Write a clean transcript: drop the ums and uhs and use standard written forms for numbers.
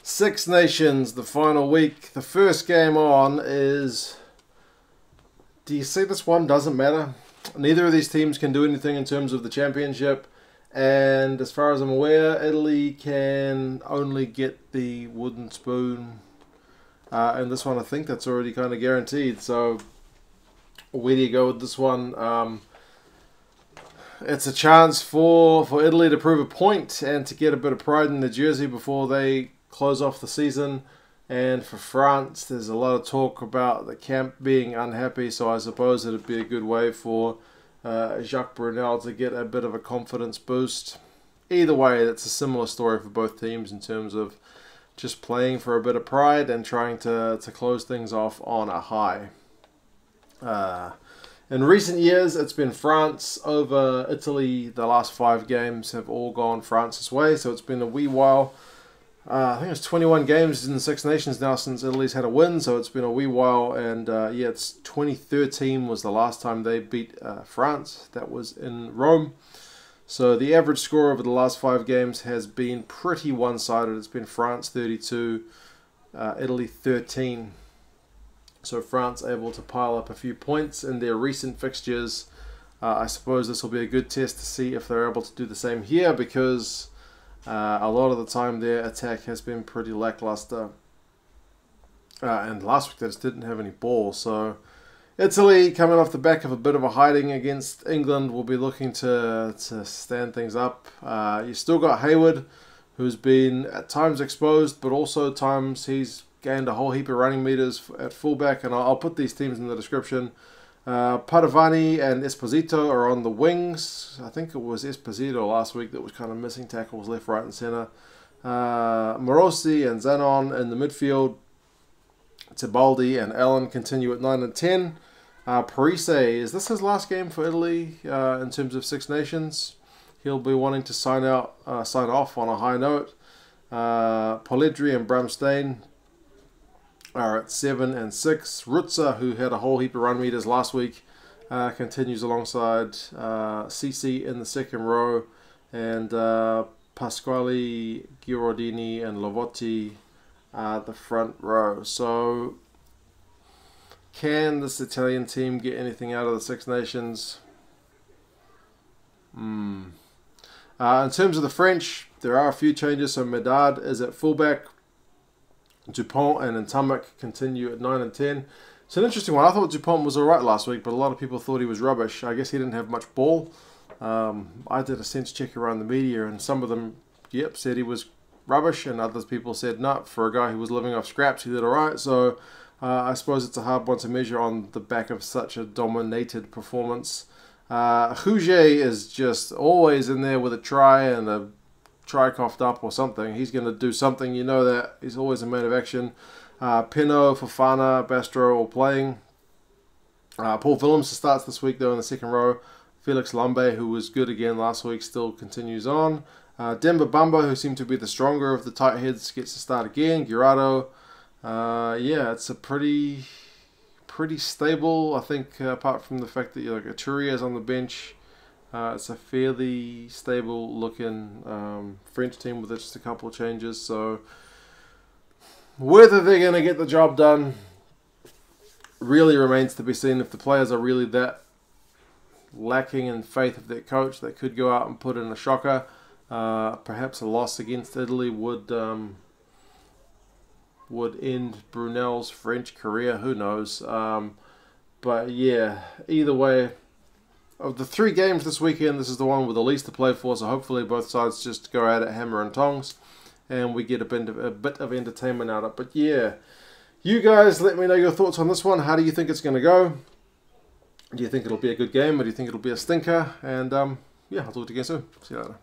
Six Nations, the final week. The first game on is... Do you see this one? Doesn't matter. Neither of these teams can do anything in terms of the championship. And as far as I'm aware, Italy can only get the wooden spoon. And this one, I think that's already kind of guaranteed. So, where do you go with this one? It's a chance for Italy to prove a point and to get a bit of pride in the jersey before they close off the season. And for France, there's a lot of talk about the camp being unhappy, so I suppose it'd be a good way for Jacques Brunel to get a bit of a confidence boost. Either way, it's a similar story for both teams in terms of just playing for a bit of pride and trying to close things off on a high. In recent years, it's been France over Italy. The last 5 games have all gone France's way, so it's been a wee while. I think it's 21 games in the Six Nations now since Italy's had a win, so it's been a wee while. And yeah, it's 2013 was the last time they beat France. That was in Rome. So the average score over the last 5 games has been pretty one-sided. It's been France 32, Italy 13. So France able to pile up a few points in their recent fixtures. I suppose this will be a good test to see if they're able to do the same here, because a lot of the time their attack has been pretty lackluster. And last week they just didn't have any ball. So Italy, coming off the back of a bit of a hiding against England, will be looking to stand things up. You still got Hayward, who's been at times exposed, but also at times he's gained a whole heap of running meters at fullback, and I'll put these teams in the description. Padovani and Esposito are on the wings. I think it was Esposito last week that was kind of missing tackles left, right and centre. Morisi and Zanon in the midfield. Tebaldi and Allan continue at 9 and 10. Parisse, is this his last game for Italy in terms of Six Nations? He'll be wanting to sign off on a high note. Polledri and Steyn are at 7 and 6. Ruzza, who had a whole heap of run meters last week, continues alongside Sisi in the second row, and Pasquali, Ghiraldini and Lovotti the front row. So can this Italian team get anything out of the Six Nations? In terms of the French, there are a few changes. So Medard is at fullback. Dupont and Ntamak continue at 9 and 10. It's an interesting one. I thought Dupont was alright last week, but a lot of people thought he was rubbish. I guess he didn't have much ball. I did a sense check around the media, and some of them, yep, said he was rubbish, and other people said, no, for a guy who was living off scraps, he did alright. So I suppose it's a hard one to measure on the back of such a dominated performance. Houget is just always in there with a try and a try coughed up or something. He's going to do something, you know that. He's always a man of action. Pinot, Fofana, Bastro all playing. Paul Willems starts this week though in the second row. Felix Lambe, who was good again last week, still continues on. Demba Bamba, who seemed to be the stronger of the tight heads, gets to start again. Ghiraldini. Yeah, it's a pretty stable, I think, apart from the fact that like Aturi is on the bench. It's a fairly stable looking French team with just a couple of changes. So whether they're going to get the job done really remains to be seen. If the players are really that lacking in faith of their coach, they could go out and put in a shocker. Perhaps a loss against Italy would end Brunel's French career. Who knows? But yeah, either way, of the 3 games this weekend, this is the one with the least to play for, so hopefully both sides just go at it hammer and tongs, and we get a bit of entertainment out of it. But yeah, you guys let me know your thoughts on this one. How do you think it's going to go? Do you think it'll be a good game, or do you think it'll be a stinker? And yeah, I'll talk to you again soon. See you later.